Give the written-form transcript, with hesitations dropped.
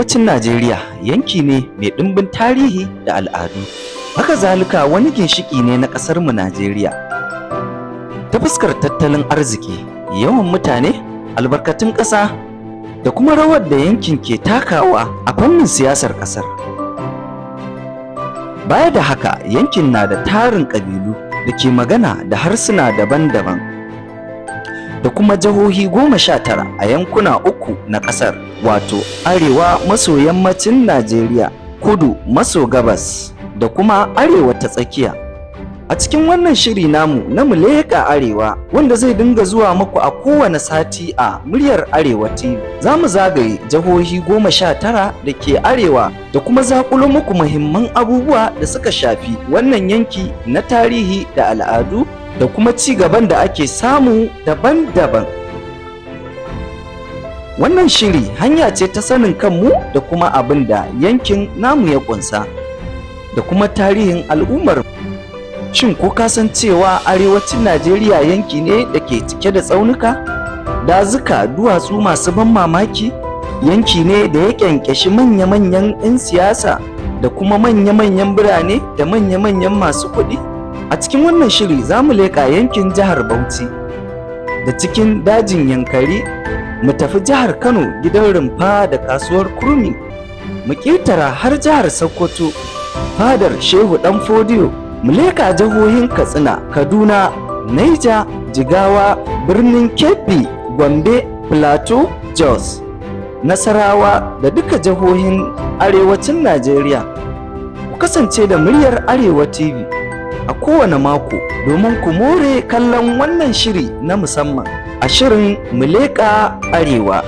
Arewacin Najeriya yanki ne mai ɗimbin tarihi da al'adu. Haka zalika wani ginshiƙi ne na ƙasarmu Najeriya. Ta fuskar tattalin arziki, yawan mutane, albarkatun ƙasa da kuma rawar da yankin ke takawa a fannin siyasar ƙasar. Baya da haka, yankin na da tarin ƙabilu da ke magana da harsuna daban-daban da kuma jihohi 19 a yankuna 3 na ƙasar, wato arewa maso yammacin Najeriya, kudu maso gabas da kuma arewa ta tsakiya. A cikin wannan shiri namu na mu leƙa arewa, wanda zai dinga zuwa muku a kowane sati a muryar Arewa TV, za mu zagaye jihohi 19 da ke arewa da kuma zaƙulo muku muhimman abubuwa da suka shafi wannan yanki na tarihi da al'adu da kuma ci gaban da ake samu daban-daban. Wannan shiri hanya ce ta sanin kanmu da kuma abin da yankin namu ya ƙunsa da kuma tarihin al'ummar. Shin ko ka san cewa arewacin Najeriya yanki ne da ke cike da tsaunuka, dazuka, duwatsu masu ban mamaki? Yanki ne da ya ƙyanƙyashi manya-manyan 'yan siyasa da kuma manya-manyan birane da manya-manyan masu kuɗi? A cikin wannan shiri za mu leƙa yankin jihar Bauchi da cikin dajin Yankari, mu tafi jihar Kano gidan rumfa da kasuwar Kurmi, mu ƙetara har jihar Sokoto fadar Shehu Ɗan Fodiyo, mu leƙa jihohin Katsina, Kaduna, Naija, Jigawa, birnin Kebbi, Gombe, Plateau, Jos, Nasarawa da duka jihohin arewacin Najeriya. Ku kasance da muryar Arewa TV a kowane mako domin ku more kallon wannan shiri na musamman a shirin mu leƙa arewa.